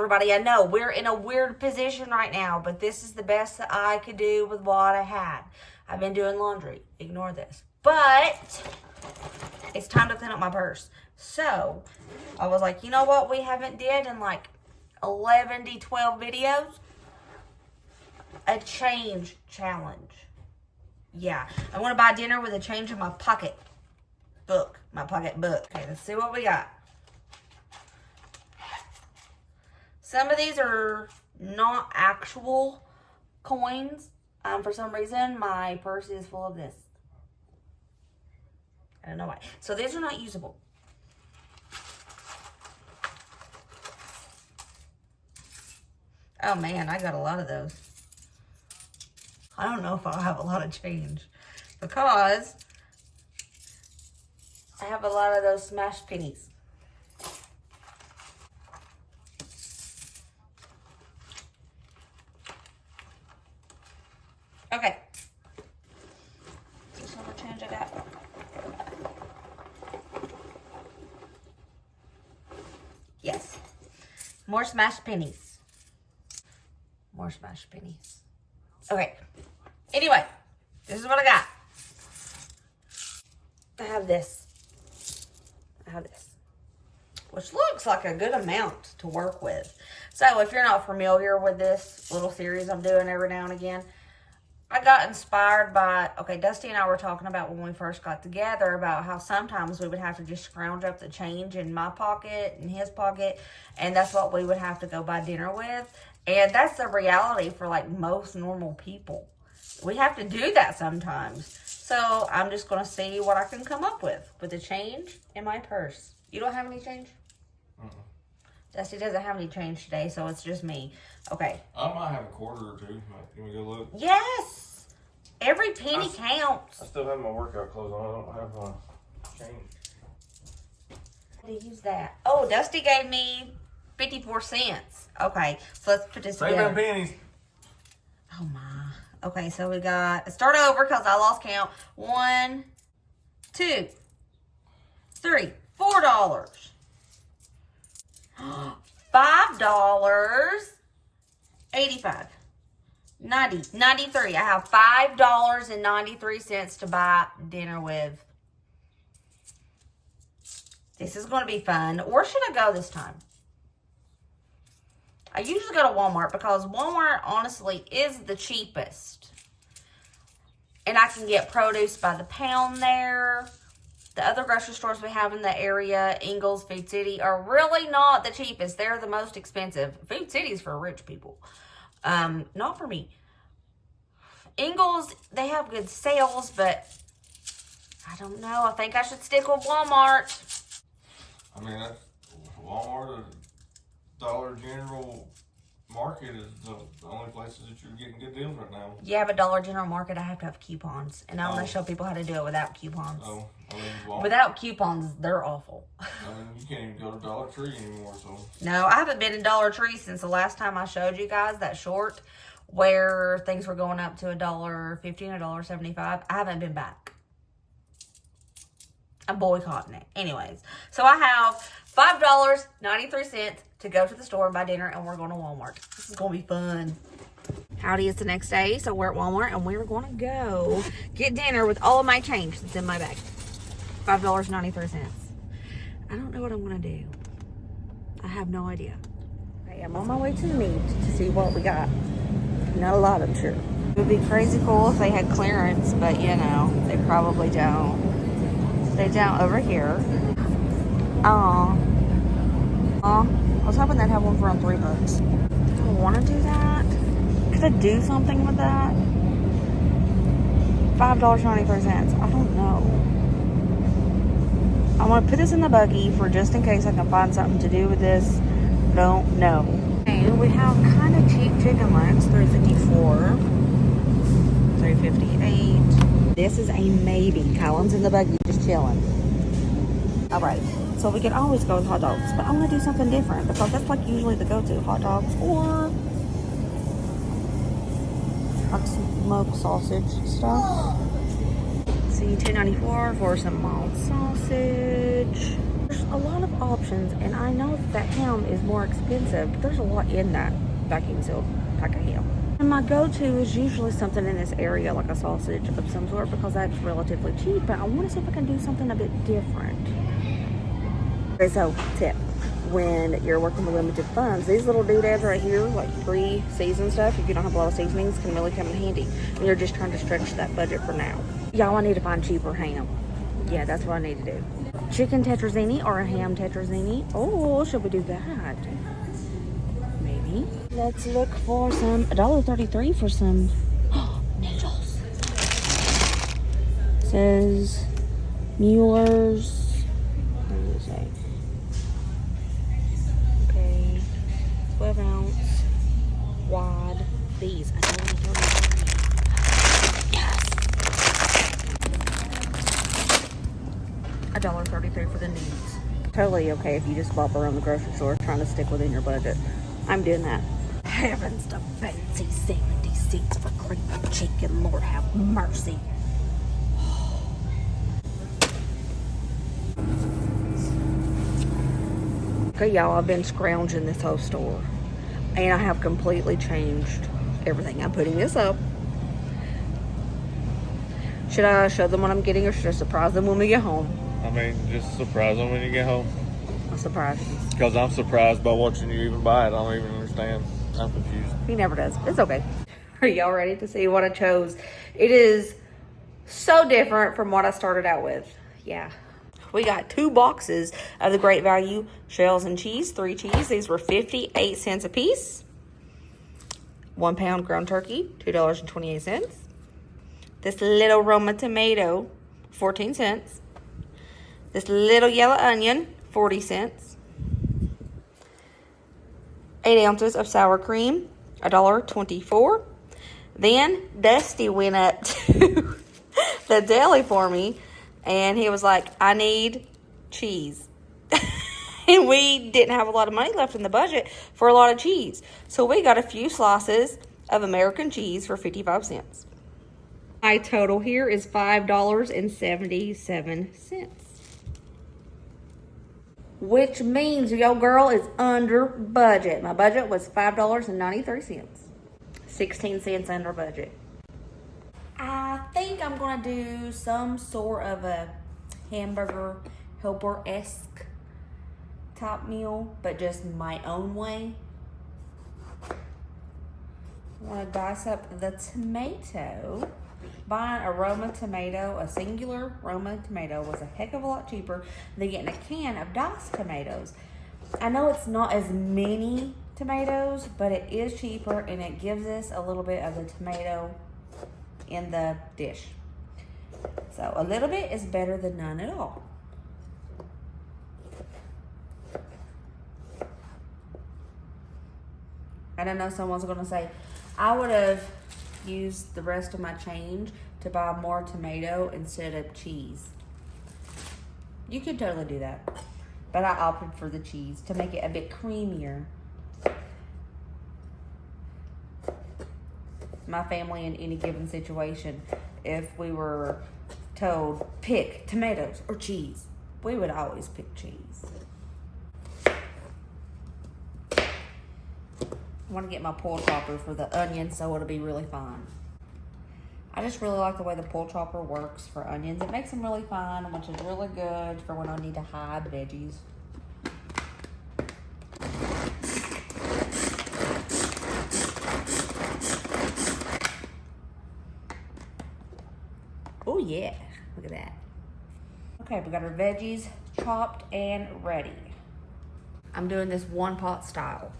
everybody. I know we're in a weird position right now, but this is the best that I could do with what I had. I've been doing laundry. Ignore this. But it's time to clean up my purse. So I was like, you know what we haven't did in like 11 to 12 videos? A change challenge. Yeah, I want to buy dinner with a change in my pocket book. Okay, let's see what we got. Some of these are not actual coins. For some reason, my purse is full of this. I don't know why. So these are not usable. Oh man, I got a lot of those. I don't know if I'll have a lot of change because I have a lot of those smashed pennies. Okay. Is this how much change I got? Yes. More smashed pennies. More smashed pennies. Okay. Anyway, this is what I got. I have this. Which looks like a good amount to work with. So if you're not familiar with this little series I'm doing every now and again, I got inspired by, Dusty and I were talking about when we first got together about how sometimes we would have to just scrounge up the change in my pocket and his pocket, and that's what we would have to go buy dinner with. And that's the reality for like most normal people. We have to do that sometimes. So I'm just going to see what I can come up with the change in my purse. You don't have any change? Dusty doesn't have any change today, so it's just me. Okay. I might have a quarter or two. Can we go look? Yes! Every penny counts. I still have my workout clothes on. I don't have my change. To use that. Oh, Dusty gave me 54 cents. Okay, so let's put this Save together. them pennies. Oh my. Okay, so we got, start over because I lost count. 1, 2, 3, $4. $5, 85, 90, 93. I have $5.93 to buy dinner with. This is going to be fun. Where should I go this time? I usually go to Walmart because Walmart, honestly, is the cheapest. And I can get produce by the pound there. The other grocery stores we have in the area, Ingles, Food City, are really not the cheapest. They're the most expensive. Food City is for rich people. Not for me. Ingles, they have good sales, but I don't know. I think I should stick with Walmart. I mean, that's Walmart or Dollar General Market is the only places that you're getting good deals right now. Yeah, but Dollar General Market, I have to have coupons. And I want to show people how to do it without coupons. Oh, I mean, Walmart. Without coupons, they're awful. I mean, you can't even go to Dollar Tree anymore, so. No, I haven't been in Dollar Tree since the last time I showed you guys that short where things were going up to $1.50 and $1.75. I haven't been back. I'm boycotting it. Anyways, so I have $5.93 to go to the store and buy dinner, and we're going to Walmart. This is going to be fun. Howdy, it's the next day, so we're at Walmart, and we're going to go get dinner with all of my change that's in my bag. $5.93. I don't know what I'm going to do. I have no idea. Okay, I'm on my way to the meat to see what we got. Not a lot, I'm sure. It would be crazy cool if they had clearance, but, you know, they probably don't. They don't over here. I was hoping they'd have one for around $3. Do I want to do that? Could I do something with that? $5.93. I don't know. I want to put this in the buggy for just in case I can find something to do with this. Don't know. Okay, we have kind of cheap chicken legs. $3.54. $3.58. This is a maybe. Kylan's in the buggy just chilling. Alright, so we can always go with hot dogs, but I want to do something different because that's like usually the go-to, hot dogs or like smoked sausage stuff. See, $2.94 for some mild sausage. There's a lot of options, and I know that ham is more expensive, but there's a lot in that vacuum sealed pack of ham. And my go-to is usually something in this area, like a sausage of some sort, because that's relatively cheap, but I want to see if I can do something a bit different. Okay, so tip. When you're working with limited funds, these little doodads right here, like pre-seasoned stuff, if you don't have a lot of seasonings, can really come in handy when you're just trying to stretch that budget for now. Y'all, I need to find cheaper ham. Yeah, that's what I need to do. Chicken tetrazzini or a ham tetrazzini. Oh, should we do that? Maybe. Let's look for some $1.33 for some noodles. Says Mueller's. What does it say? Okay, 12 ounce wide. These $1.33 for the needs. Totally okay if you just bought around the grocery store trying to stick within your budget. I'm doing that. Heavens to fancy 70 cents for cream chicken. Lord have mercy. Okay, y'all, I've been scrounging this whole store, and I have completely changed everything. I'm putting this up. Should I show them what I'm getting, or should I surprise them when we get home? I mean, just surprise them when you get home. I'll surprise you. Because I'm surprised by watching you even buy it. I don't even understand. I'm confused. He never does. It's okay. Are y'all ready to see what I chose? It is so different from what I started out with. Yeah. We got 2 boxes of the Great Value shells and cheese, 3 cheese. These were 58 cents a piece. 1 pound ground turkey, $2.28. This little Roma tomato, 14 cents. This little yellow onion, 40 cents. 8 ounces of sour cream, $1.24. Then Dusty went up to the deli for me, and he was like, I need cheese. And we didn't have a lot of money left in the budget for a lot of cheese. So we got a few slices of American cheese for 55 cents. My total here is $5.77. Which means your girl is under budget. My budget was $5.93. 16 cents under budget. I think I'm going to do some sort of a hamburger helper-esque type meal, but just my own way. I want to dice up the tomato. Buying a Roma tomato, a singular Roma tomato, was a heck of a lot cheaper than getting a can of diced tomatoes. I know it's not as many tomatoes, but it is cheaper, and it gives us a little bit of the tomato in the dish. So a little bit is better than none at all. And I know someone's going to say, I would have used the rest of my change to buy more tomato instead of cheese. You could totally do that, but I opted for the cheese to make it a bit creamier. My family, in any given situation, if we were told pick tomatoes or cheese, we would always pick cheese. I want to get my pull chopper for the onions, so it'll be really fine. I just really like the way the pull chopper works for onions. It makes them really fine, which is really good for when I need to hide veggies. Oh yeah, look at that. Okay, we got our veggies chopped and ready. I'm doing this one pot style.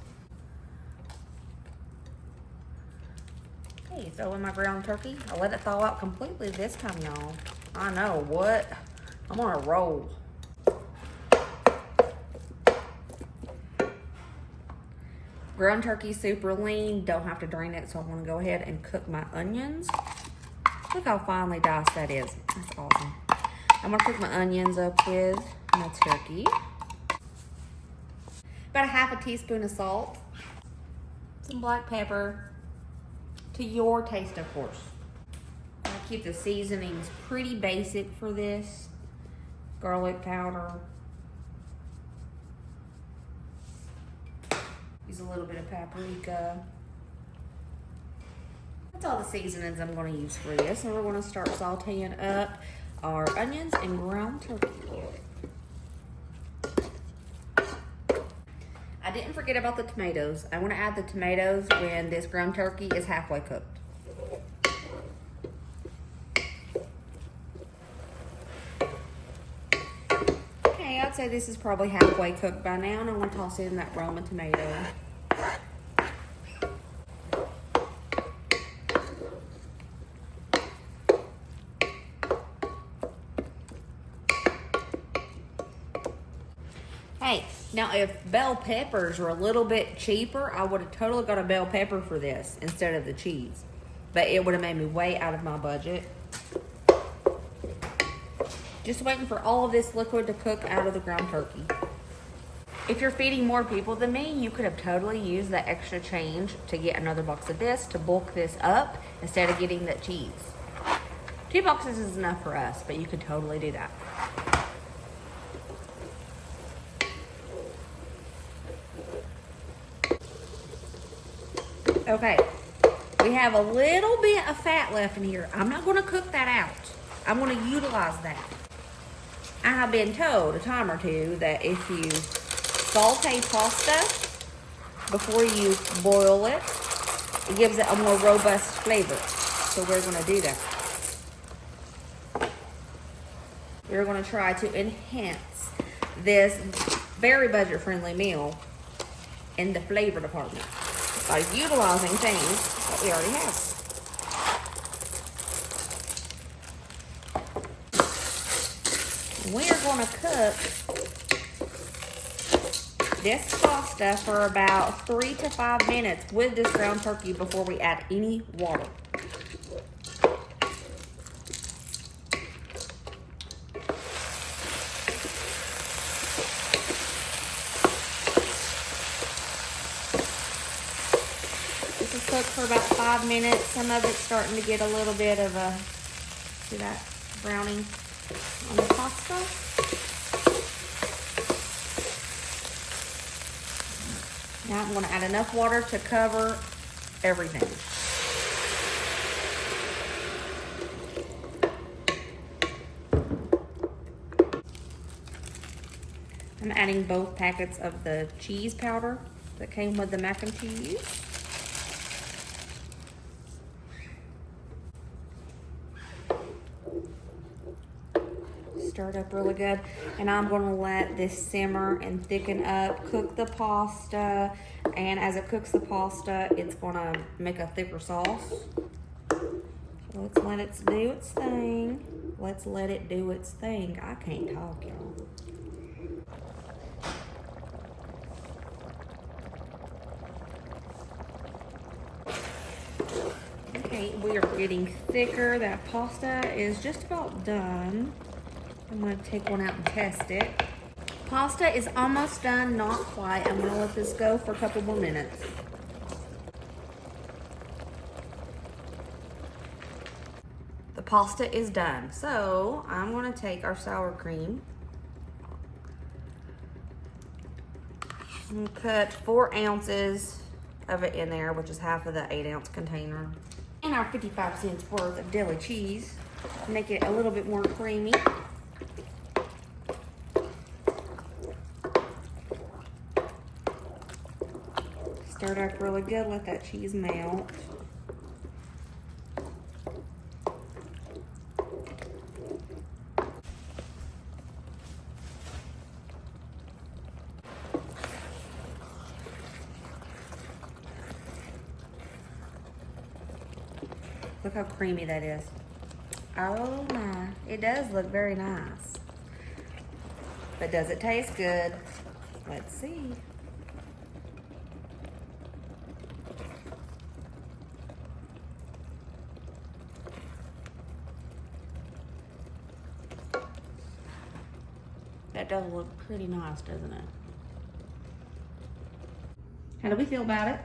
Okay, throw in my ground turkey. I'll let it thaw out completely this time, y'all. I know, what? I'm on a roll. Ground turkey super lean. Don't have to drain it, so I'm gonna go ahead and cook my onions. Look how finely diced that is. That's awesome. I'm gonna cook my onions up with my turkey. About a half a teaspoon of salt. Some black pepper. To your taste, of course. I keep the seasonings pretty basic for this. Garlic powder. is a little bit of paprika. That's all the seasonings I'm going to use for this. And we're going to start sauteing up our onions and ground turkey. I didn't forget about the tomatoes. I want to add the tomatoes when this ground turkey is halfway cooked. Okay, I'd say this is probably halfway cooked by now, and I'm going to toss in that Roma tomato. Hey, now if bell peppers were a little bit cheaper, I would have totally got a bell pepper for this instead of the cheese. But it would have made me way out of my budget. Just waiting for all of this liquid to cook out of the ground turkey. If you're feeding more people than me, you could have totally used that extra change to get another box of this to bulk this up instead of getting that cheese. 2 boxes is enough for us, but you could totally do that. Okay, we have a little bit of fat left in here. I'm not going to cook that out. I'm going to utilize that. I have been told a time or two that if you saute pasta before you boil it, it gives it a more robust flavor. So we're going to do that. We're going to try to enhance this very budget-friendly meal in the flavor department by utilizing things that we already have. We are going to cook this pasta for about 3 to 5 minutes with this ground turkey before we add any water. This is cooked for about 5 minutes. Some of it's starting to get a little bit of a, see that browning on the pasta. Now I'm going to add enough water to cover everything. I'm adding both packets of the cheese powder that came with the mac and cheese. Stir it up really good, and I'm going to let this simmer and thicken up, cook the pasta, and as it cooks the pasta, it's going to make a thicker sauce. So let's let it do its thing. Let's let it do its thing. I can't talk, y'all. Okay, we are getting thicker. That pasta is just about done. I'm going to take one out and test it. Pasta is almost done, not quite. I'm going to let this go for a couple more minutes. The pasta is done. So I'm going to take our sour cream and cut 4 ounces of it in there, which is half of the 8-ounce container. And our 55 cents worth of deli cheese. Make it a little bit more creamy. Stir it up really good, let that cheese melt. Look how creamy that is. Oh my, it does look very nice. But does it taste good? Let's see. That does look pretty nice, doesn't it? How do we feel about it?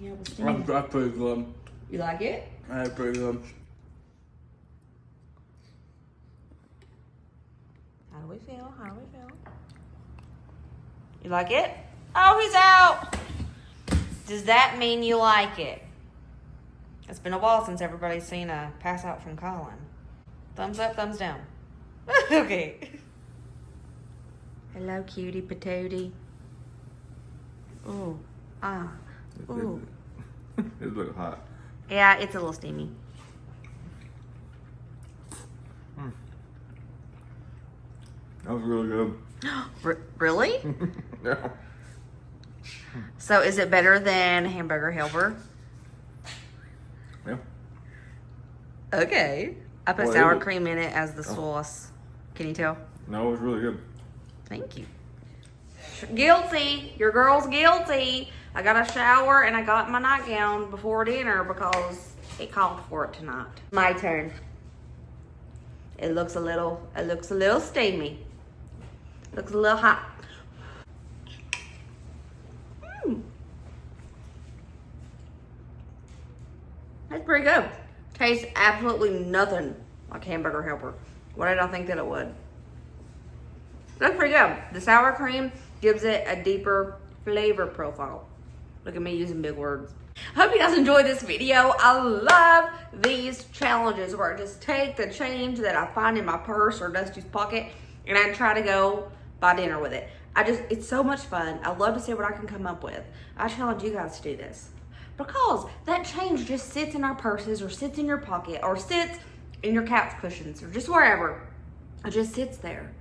Yeah, That's pretty good. You like it? That's pretty good. How do we feel? How do we feel? You like it? Oh, he's out. Does that mean you like it? It's been a while since everybody's seen a pass out from Colin. Thumbs up, thumbs down. Okay. Hello, cutie patootie. Ooh. Ah. Ooh. It looks hot. Yeah, it's a little steamy. That was really good. Really? Yeah. So is it better than hamburger helper? Yeah. Okay. I put Well, sour it- cream in it as the sauce. Can you tell? No, it was really good. Thank you. Guilty. Your girl's guilty. I got a shower and I got my nightgown before dinner because it called for it tonight. My turn. It looks a little steamy. Looks a little hot. That's pretty good. Tastes absolutely nothing like hamburger helper. What did I think that it would? That's pretty good. The sour cream gives it a deeper flavor profile. Look at me using big words. Hope you guys enjoyed this video. I love these challenges where I just take the change that I find in my purse or Dusty's pocket and I try to go buy dinner with it. It's so much fun. I love to see what I can come up with. I challenge you guys to do this because that change just sits in our purses or sits in your pocket or sits in your couch cushions or just wherever. It just sits there.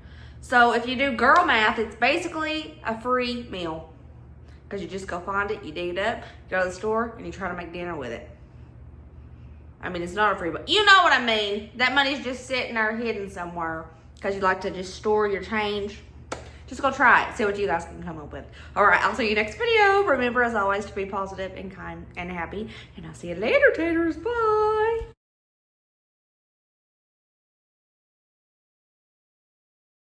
So if you do girl math, it's basically a free meal because you just go find it, you dig it up, go to the store, and you try to make dinner with it. I mean, it's not a free, but you know what I mean. That money's just sitting there hidden somewhere because you like to just store your change. Just go try it. See what you guys can come up with. All right, I'll see you next video. Remember, as always, to be positive and kind and happy. And I'll see you later, taters. Bye.